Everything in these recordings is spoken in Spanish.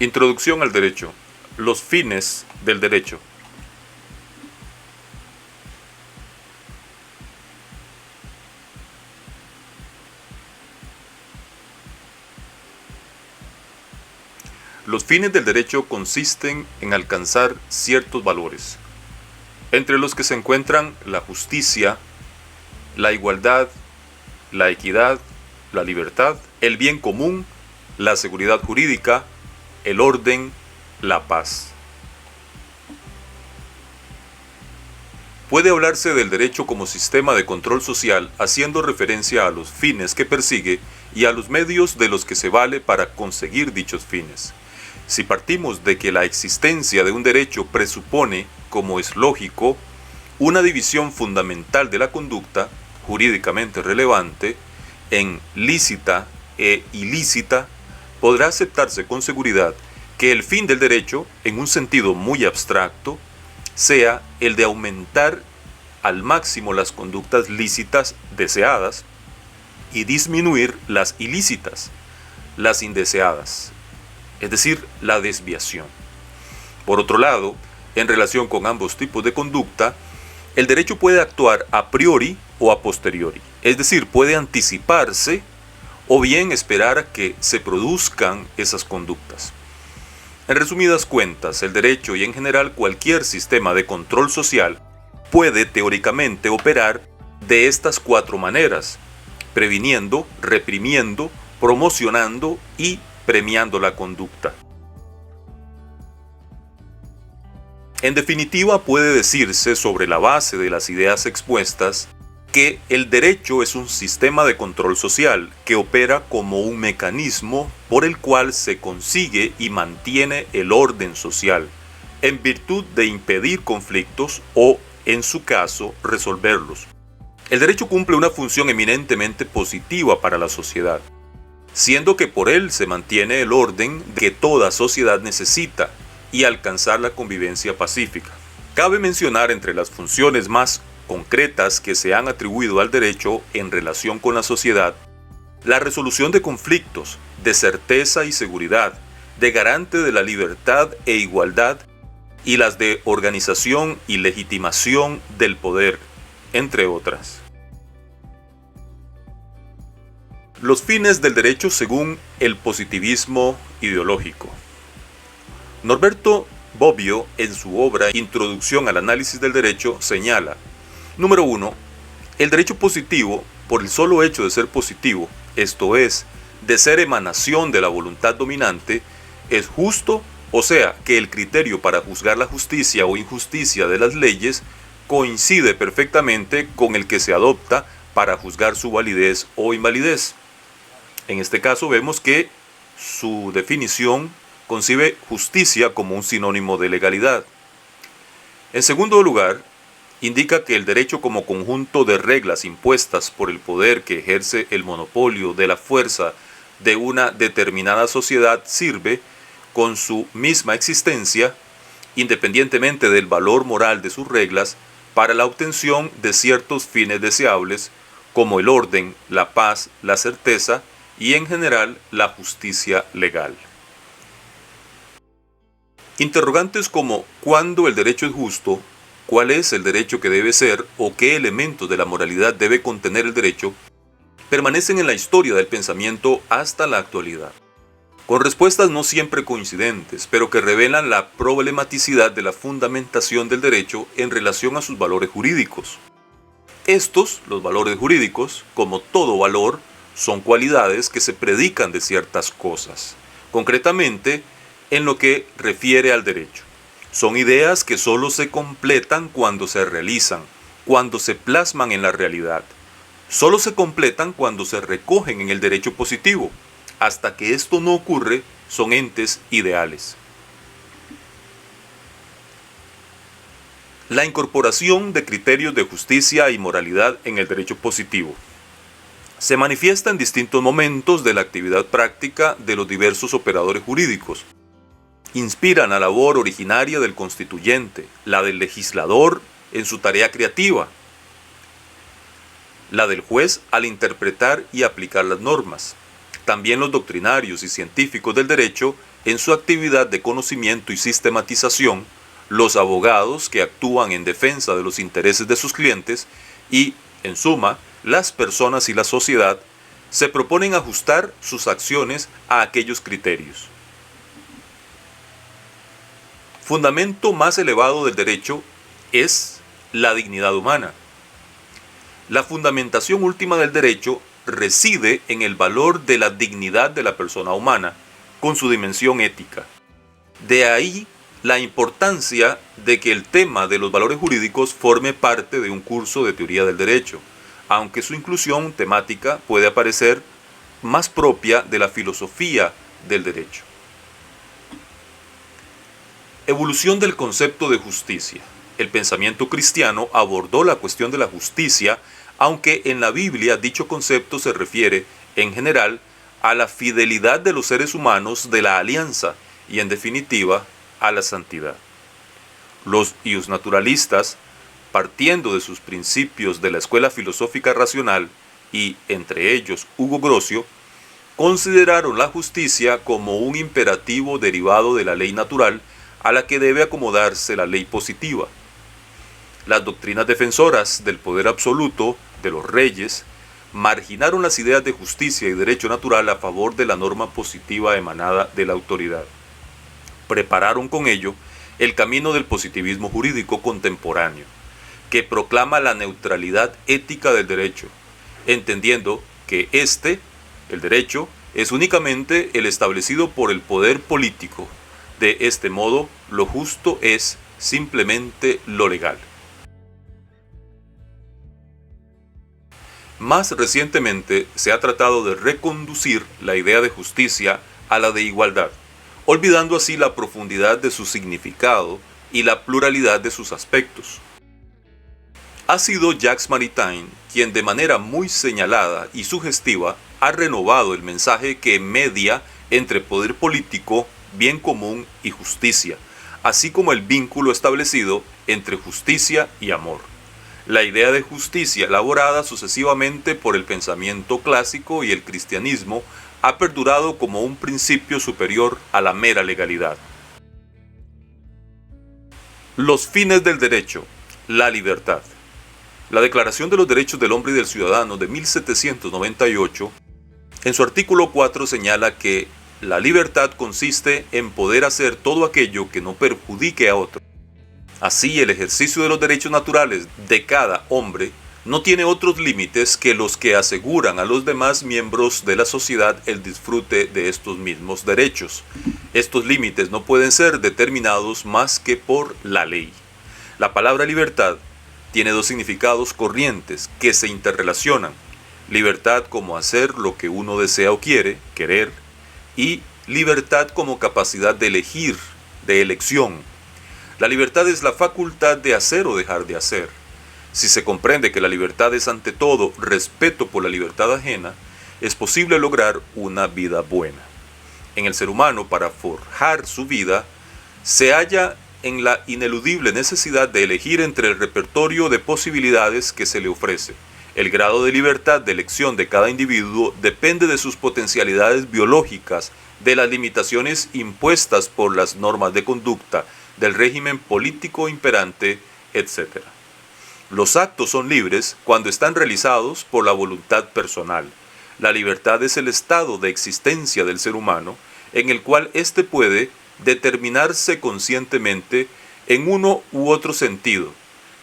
Introducción al derecho. Los fines del derecho. Los fines del derecho consisten en alcanzar ciertos valores, entre los que se encuentran la justicia, la igualdad, la equidad, la libertad, el bien común, la seguridad jurídica, el orden, la paz. Puede hablarse del derecho como sistema de control social haciendo referencia a los fines que persigue y a los medios de los que se vale para conseguir dichos fines. Si partimos de que la existencia de un derecho presupone, como es lógico, una división fundamental de la conducta, jurídicamente relevante, en lícita e ilícita, podrá aceptarse con seguridad que el fin del derecho, en un sentido muy abstracto, sea el de aumentar al máximo las conductas lícitas deseadas y disminuir las ilícitas, las indeseadas, es decir, la desviación. Por otro lado, en relación con ambos tipos de conducta, el derecho puede actuar a priori o a posteriori, es decir, puede anticiparse o bien esperar a que se produzcan esas conductas. En resumidas cuentas, el derecho y en general cualquier sistema de control social puede teóricamente operar de estas cuatro maneras: previniendo, reprimiendo, promocionando y premiando la conducta. En definitiva, puede decirse sobre la base de las ideas expuestas que el derecho es un sistema de control social que opera como un mecanismo por el cual se consigue y mantiene el orden social, en virtud de impedir conflictos o, en su caso, resolverlos. El derecho cumple una función eminentemente positiva para la sociedad, siendo que por él se mantiene el orden que toda sociedad necesita y alcanzar la convivencia pacífica. Cabe mencionar entre las funciones más concretas que se han atribuido al derecho en relación con la sociedad, la resolución de conflictos, de certeza y seguridad, de garante de la libertad e igualdad, y las de organización y legitimación del poder, entre otras. Los fines del derecho según el positivismo ideológico. Norberto Bobbio, en su obra Introducción al análisis del derecho, señala: número 1. El derecho positivo, por el solo hecho de ser positivo, esto es, de ser emanación de la voluntad dominante, es justo, o sea, que el criterio para juzgar la justicia o injusticia de las leyes coincide perfectamente con el que se adopta para juzgar su validez o invalidez. En este caso vemos que su definición concibe justicia como un sinónimo de legalidad. En segundo lugar, indica que el derecho como conjunto de reglas impuestas por el poder que ejerce el monopolio de la fuerza de una determinada sociedad sirve, con su misma existencia, independientemente del valor moral de sus reglas, para la obtención de ciertos fines deseables, como el orden, la paz, la certeza y en general la justicia legal. Interrogantes como ¿cuándo el derecho es justo?, ¿cuál es el derecho que debe ser o qué elementos de la moralidad debe contener el derecho?, permanecen en la historia del pensamiento hasta la actualidad, con respuestas no siempre coincidentes, pero que revelan la problematicidad de la fundamentación del derecho en relación a sus valores jurídicos. Estos, los valores jurídicos, como todo valor, son cualidades que se predican de ciertas cosas, concretamente en lo que refiere al derecho. Son ideas que solo se completan cuando se realizan, cuando se plasman en la realidad. Solo se completan cuando se recogen en el derecho positivo. Hasta que esto no ocurre, son entes ideales. La incorporación de criterios de justicia y moralidad en el derecho positivo se manifiesta en distintos momentos de la actividad práctica de los diversos operadores jurídicos. Inspiran la labor originaria del constituyente, la del legislador en su tarea creativa, la del juez al interpretar y aplicar las normas. También los doctrinarios y científicos del derecho en su actividad de conocimiento y sistematización, los abogados que actúan en defensa de los intereses de sus clientes y, en suma, las personas y la sociedad se proponen ajustar sus acciones a aquellos criterios. Fundamento más elevado del derecho es la dignidad humana. La fundamentación última del derecho reside en el valor de la dignidad de la persona humana, con su dimensión ética. De ahí la importancia de que el tema de los valores jurídicos forme parte de un curso de teoría del derecho, aunque su inclusión temática puede aparecer más propia de la filosofía del derecho. Evolución del concepto de justicia. El pensamiento cristiano abordó la cuestión de la justicia, aunque en la Biblia dicho concepto se refiere, en general, a la fidelidad de los seres humanos de la alianza y, en definitiva, a la santidad. Los iusnaturalistas, partiendo de sus principios de la escuela filosófica racional y, entre ellos, Hugo Grocio, consideraron la justicia como un imperativo derivado de la ley natural a la que debe acomodarse la ley positiva. Las doctrinas defensoras del poder absoluto de los reyes marginaron las ideas de justicia y derecho natural a favor de la norma positiva emanada de la autoridad. Prepararon con ello el camino del positivismo jurídico contemporáneo, que proclama la neutralidad ética del derecho, entendiendo que el derecho, es únicamente el establecido por el poder político. De este modo, lo justo es simplemente lo legal. Más recientemente se ha tratado de reconducir la idea de justicia a la de igualdad, olvidando así la profundidad de su significado y la pluralidad de sus aspectos. Ha sido Jacques Maritain quien de manera muy señalada y sugestiva ha renovado el mensaje que media entre poder político, bien común y justicia, así como el vínculo establecido entre justicia y amor. La idea de justicia, elaborada sucesivamente por el pensamiento clásico y el cristianismo, ha perdurado como un principio superior a la mera legalidad. Los fines del derecho. La libertad. La Declaración de los Derechos del Hombre y del Ciudadano de 1798, en su artículo 4 señala que la libertad consiste en poder hacer todo aquello que no perjudique a otro. Así, el ejercicio de los derechos naturales de cada hombre no tiene otros límites que los que aseguran a los demás miembros de la sociedad el disfrute de estos mismos derechos. Estos límites no pueden ser determinados más que por la ley. La palabra libertad tiene dos significados corrientes que se interrelacionan: libertad como hacer lo que uno desea o quiere, querer, y libertad como capacidad de elegir, de elección. La libertad es la facultad de hacer o dejar de hacer. Si se comprende que la libertad es ante todo respeto por la libertad ajena, es posible lograr una vida buena. En el ser humano, para forjar su vida, se halla en la ineludible necesidad de elegir entre el repertorio de posibilidades que se le ofrece. El grado de libertad de elección de cada individuo depende de sus potencialidades biológicas, de las limitaciones impuestas por las normas de conducta, del régimen político imperante, etc. Los actos son libres cuando están realizados por la voluntad personal. La libertad es el estado de existencia del ser humano en el cual éste puede determinarse conscientemente en uno u otro sentido,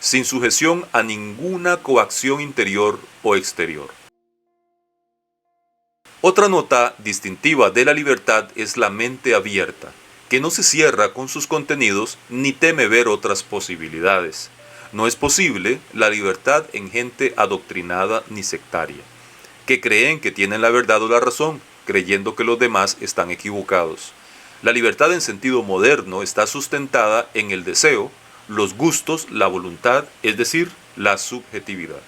sin sujeción a ninguna coacción interior o exterior. Otra nota distintiva de la libertad es la mente abierta, que no se cierra con sus contenidos ni teme ver otras posibilidades. No es posible la libertad en gente adoctrinada ni sectaria, que creen que tienen la verdad o la razón, creyendo que los demás están equivocados. La libertad en sentido moderno está sustentada en el deseo, los gustos, la voluntad, es decir, la subjetividad.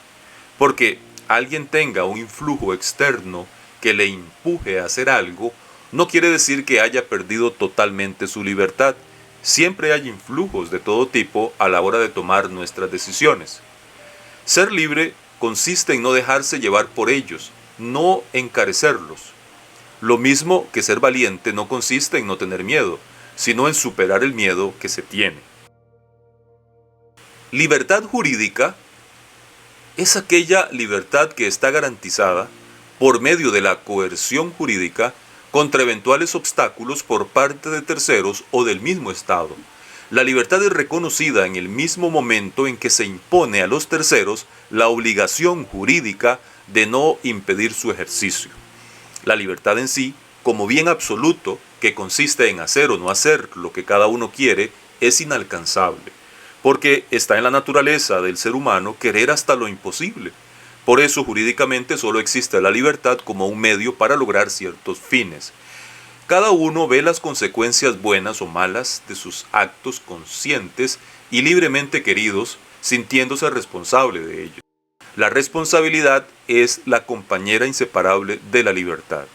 Porque alguien tenga un influjo externo que le empuje a hacer algo, no quiere decir que haya perdido totalmente su libertad. Siempre hay influjos de todo tipo a la hora de tomar nuestras decisiones. Ser libre consiste en no dejarse llevar por ellos, no encarecerlos. Lo mismo que ser valiente no consiste en no tener miedo, sino en superar el miedo que se tiene. Libertad jurídica es aquella libertad que está garantizada por medio de la coerción jurídica contra eventuales obstáculos por parte de terceros o del mismo Estado. La libertad es reconocida en el mismo momento en que se impone a los terceros la obligación jurídica de no impedir su ejercicio. La libertad en sí, como bien absoluto, que consiste en hacer o no hacer lo que cada uno quiere, es inalcanzable, porque está en la naturaleza del ser humano querer hasta lo imposible. Por eso, jurídicamente, solo existe la libertad como un medio para lograr ciertos fines. Cada uno ve las consecuencias buenas o malas de sus actos conscientes y libremente queridos, sintiéndose responsable de ellos. La responsabilidad es la compañera inseparable de la libertad.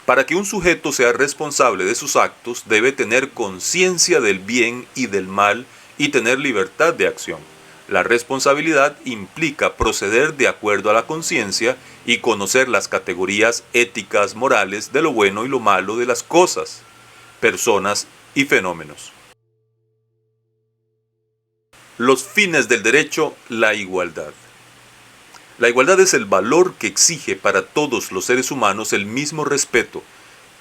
Para que un sujeto sea responsable de sus actos, debe tener conciencia del bien y del mal y tener libertad de acción. La responsabilidad implica proceder de acuerdo a la conciencia y conocer las categorías éticas, morales de lo bueno y lo malo de las cosas, personas y fenómenos. Los fines del derecho, la igualdad. La igualdad es el valor que exige para todos los seres humanos el mismo respeto,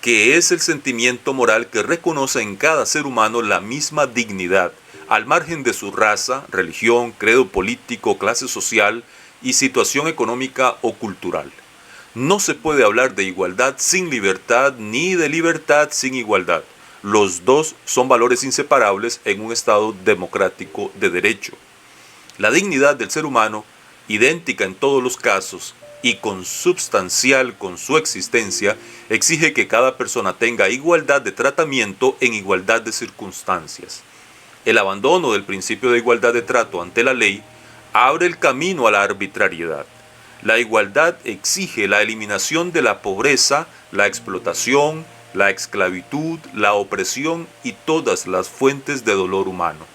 que es el sentimiento moral que reconoce en cada ser humano la misma dignidad, al margen de su raza, religión, credo político, clase social y situación económica o cultural. No se puede hablar de igualdad sin libertad ni de libertad sin igualdad. Los dos son valores inseparables en un Estado democrático de derecho. La dignidad del ser humano, idéntica en todos los casos y consubstancial con su existencia, exige que cada persona tenga igualdad de tratamiento en igualdad de circunstancias. El abandono del principio de igualdad de trato ante la ley abre el camino a la arbitrariedad. La igualdad exige la eliminación de la pobreza, la explotación, la esclavitud, la opresión y todas las fuentes de dolor humano.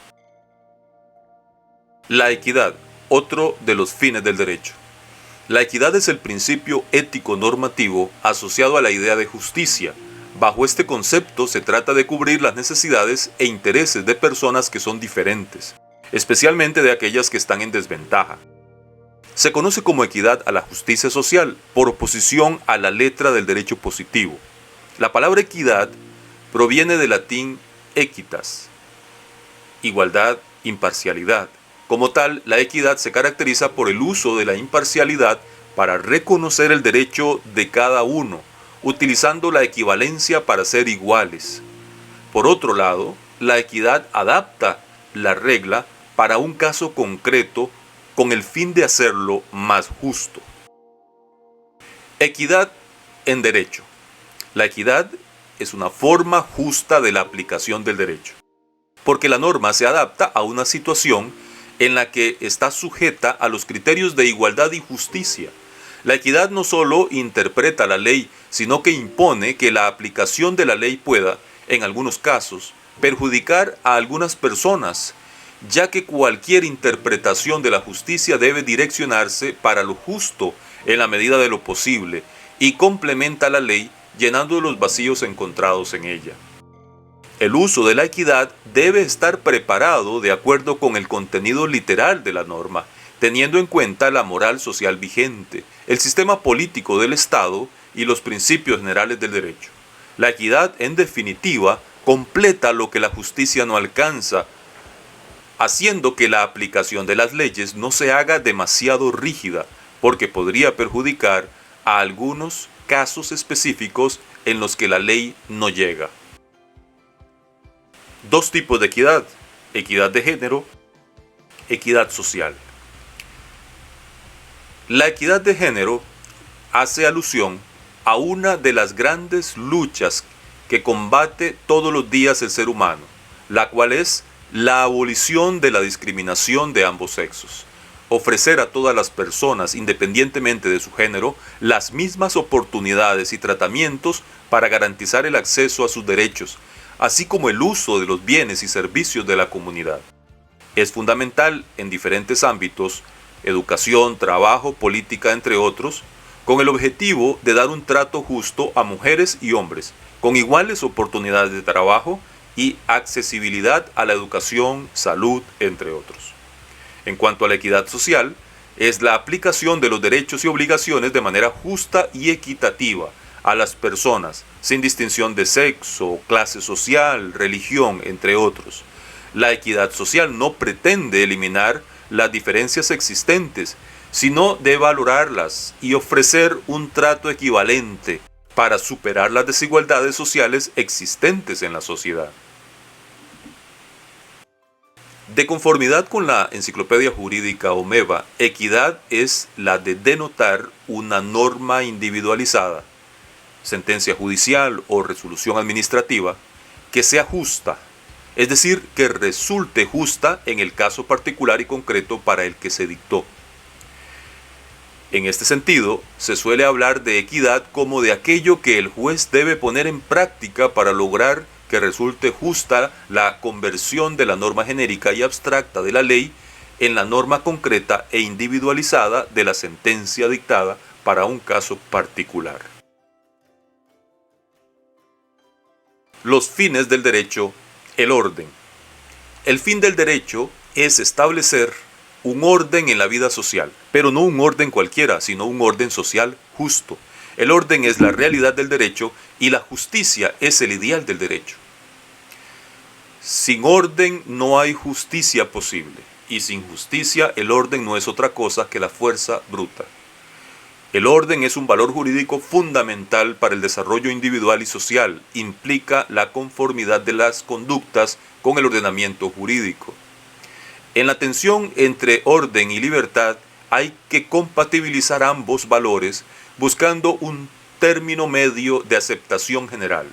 La equidad, otro de los fines del derecho. La equidad es el principio ético normativo asociado a la idea de justicia. Bajo este concepto se trata de cubrir las necesidades e intereses de personas que son diferentes, especialmente de aquellas que están en desventaja. Se conoce como equidad a la justicia social, por oposición a la letra del derecho positivo. La palabra equidad proviene del latín equitas, igualdad, imparcialidad. Como tal, la equidad se caracteriza por el uso de la imparcialidad para reconocer el derecho de cada uno, utilizando la equivalencia para ser iguales. Por otro lado, la equidad adapta la regla para un caso concreto con el fin de hacerlo más justo. Equidad en derecho. La equidad es una forma justa de la aplicación del derecho, porque la norma se adapta a una situación en la que está sujeta a los criterios de igualdad y justicia. La equidad no solo interpreta la ley, sino que impone que la aplicación de la ley pueda, en algunos casos, perjudicar a algunas personas, ya que cualquier interpretación de la justicia debe direccionarse para lo justo en la medida de lo posible y complementa la ley llenando los vacíos encontrados en ella. El uso de la equidad debe estar preparado de acuerdo con el contenido literal de la norma, teniendo en cuenta la moral social vigente, el sistema político del Estado y los principios generales del derecho. La equidad, en definitiva, completa lo que la justicia no alcanza, haciendo que la aplicación de las leyes no se haga demasiado rígida, porque podría perjudicar a algunos casos específicos en los que la ley no llega. Dos tipos de equidad: equidad de género, equidad social. La equidad de género hace alusión a una de las grandes luchas que combate todos los días el ser humano, la cual es la abolición de la discriminación de ambos sexos. Ofrecer a todas las personas, independientemente de su género, las mismas oportunidades y tratamientos para garantizar el acceso a sus derechos, así como el uso de los bienes y servicios de la comunidad. Es fundamental en diferentes ámbitos, educación, trabajo, política, entre otros, con el objetivo de dar un trato justo a mujeres y hombres, con iguales oportunidades de trabajo y accesibilidad a la educación, salud, entre otros. En cuanto a la equidad social, es la aplicación de los derechos y obligaciones de manera justa y equitativa a las personas, sin distinción de sexo, clase social, religión, entre otros. La equidad social no pretende eliminar las diferencias existentes, sino de valorarlas y ofrecer un trato equivalente para superar las desigualdades sociales existentes en la sociedad. De conformidad con la Enciclopedia Jurídica OMEVA, equidad es la de denotar una norma individualizada, sentencia judicial o resolución administrativa, que sea justa, es decir, que resulte justa en el caso particular y concreto para el que se dictó. En este sentido, se suele hablar de equidad como de aquello que el juez debe poner en práctica para lograr que resulte justa la conversión de la norma genérica y abstracta de la ley en la norma concreta e individualizada de la sentencia dictada para un caso particular. Los fines del derecho, el orden. El fin del derecho es establecer un orden en la vida social, pero no un orden cualquiera, sino un orden social justo. El orden es la realidad del derecho y la justicia es el ideal del derecho. Sin orden no hay justicia posible, y sin justicia el orden no es otra cosa que la fuerza bruta. El orden es un valor jurídico fundamental para el desarrollo individual y social, implica la conformidad de las conductas con el ordenamiento jurídico. En la tensión entre orden y libertad hay que compatibilizar ambos valores buscando un término medio de aceptación general.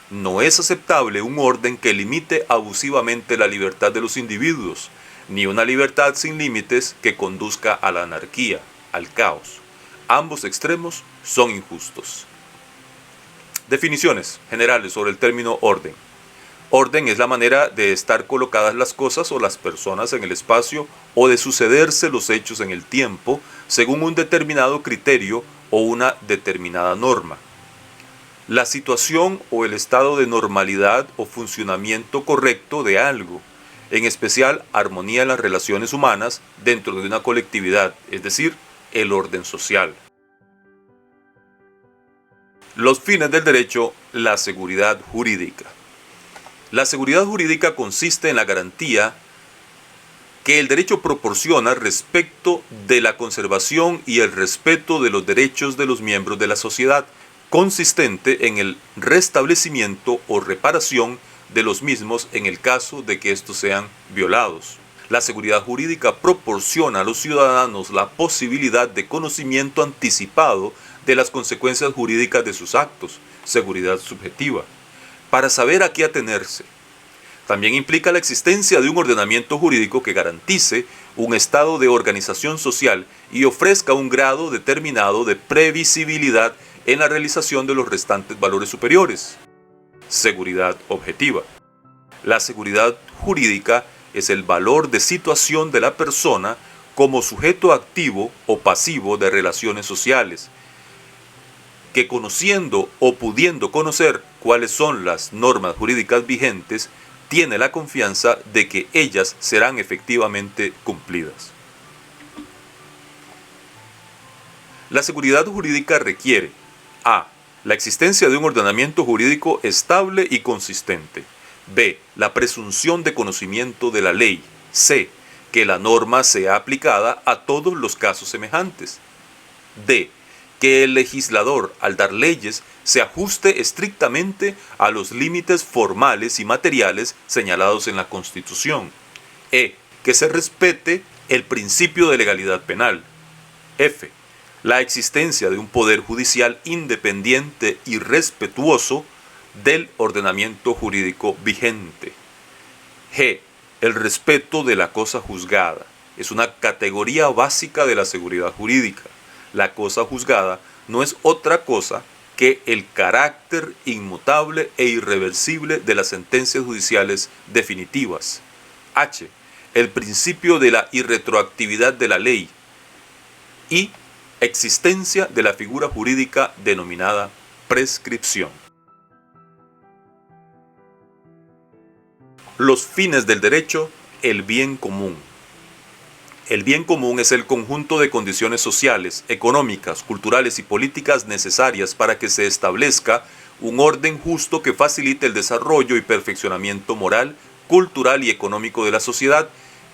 No es aceptable un orden que limite abusivamente la libertad de los individuos, ni una libertad sin límites que conduzca a la anarquía, al caos. Ambos extremos son injustos. Definiciones generales sobre el término orden. Orden es la manera de estar colocadas las cosas o las personas en el espacio o de sucederse los hechos en el tiempo según un determinado criterio o una determinada norma. La situación o el estado de normalidad o funcionamiento correcto de algo, en especial armonía en las relaciones humanas dentro de una colectividad, es decir, el orden social. Los fines del derecho, la seguridad jurídica. La seguridad jurídica consiste en la garantía que el derecho proporciona respecto de la conservación y el respeto de los derechos de los miembros de la sociedad, consistente en el restablecimiento o reparación de los mismos en el caso de que estos sean violados. La seguridad jurídica proporciona a los ciudadanos la posibilidad de conocimiento anticipado de las consecuencias jurídicas de sus actos, seguridad subjetiva, para saber a qué atenerse. También implica la existencia de un ordenamiento jurídico que garantice un estado de organización social y ofrezca un grado determinado de previsibilidad en la realización de los restantes valores superiores. Seguridad objetiva. La seguridad jurídica es el valor de situación de la persona como sujeto activo o pasivo de relaciones sociales, que conociendo o pudiendo conocer cuáles son las normas jurídicas vigentes, tiene la confianza de que ellas serán efectivamente cumplidas. La seguridad jurídica requiere a. La existencia de un ordenamiento jurídico estable y consistente. B. La presunción de conocimiento de la ley. C. Que la norma sea aplicada a todos los casos semejantes. D. Que el legislador, al dar leyes, se ajuste estrictamente a los límites formales y materiales señalados en la Constitución. E. Que se respete el principio de legalidad penal. F. La existencia de un poder judicial independiente y respetuoso del ordenamiento jurídico vigente. G. El respeto de la cosa juzgada. Es una categoría básica de la seguridad jurídica. La cosa juzgada no es otra cosa que el carácter inmutable e irreversible de las sentencias judiciales definitivas. H. El principio de la irretroactividad de la ley. Y Existencia de la figura jurídica denominada prescripción. Los fines del derecho, el bien común. El bien común es el conjunto de condiciones sociales, económicas, culturales y políticas necesarias para que se establezca un orden justo que facilite el desarrollo y perfeccionamiento moral, cultural y económico de la sociedad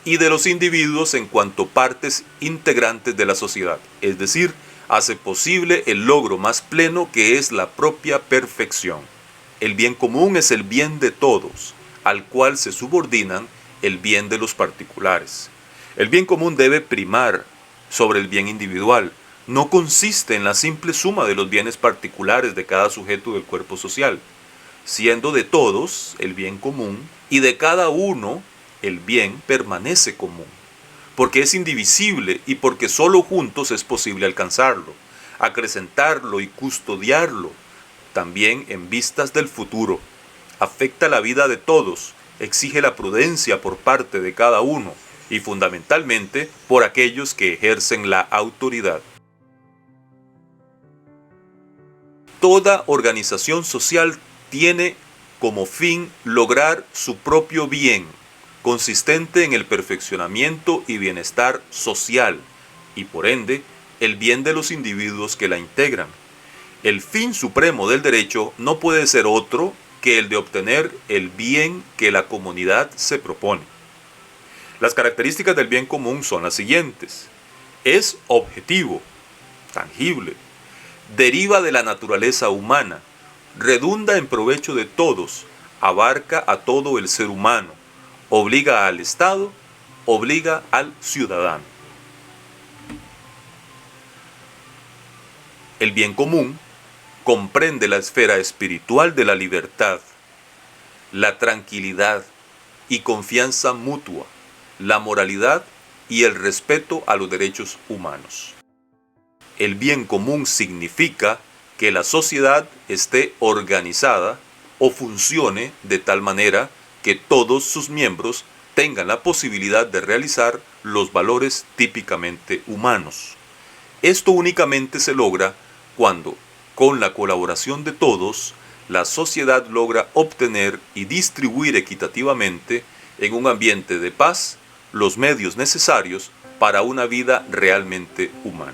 y de los individuos en cuanto partes integrantes de la sociedad, es decir, hace posible el logro más pleno que es la propia perfección. El bien común es el bien de todos, al cual se subordinan el bien de los particulares. El bien común debe primar sobre el bien individual. No consiste en la simple suma de los bienes particulares de cada sujeto del cuerpo social, siendo de todos el bien común y de cada uno el bien permanece común, porque es indivisible y porque solo juntos es posible alcanzarlo, acrecentarlo y custodiarlo, también en vistas del futuro. Afecta la vida de todos, exige la prudencia por parte de cada uno y fundamentalmente por aquellos que ejercen la autoridad. Toda organización social tiene como fin lograr su propio bien, consistente en el perfeccionamiento y bienestar social, y por ende, el bien de los individuos que la integran. El fin supremo del derecho no puede ser otro que el de obtener el bien que la comunidad se propone. Las características del bien común son las siguientes. Es objetivo, tangible, deriva de la naturaleza humana, redunda en provecho de todos, abarca a todo el ser humano, obliga al Estado, obliga al ciudadano. El bien común comprende la esfera espiritual de la libertad, la tranquilidad y confianza mutua, la moralidad y el respeto a los derechos humanos. El bien común significa que la sociedad esté organizada o funcione de tal manera que todos sus miembros tengan la posibilidad de realizar los valores típicamente humanos. Esto únicamente se logra cuando, con la colaboración de todos, la sociedad logra obtener y distribuir equitativamente en un ambiente de paz los medios necesarios para una vida realmente humana.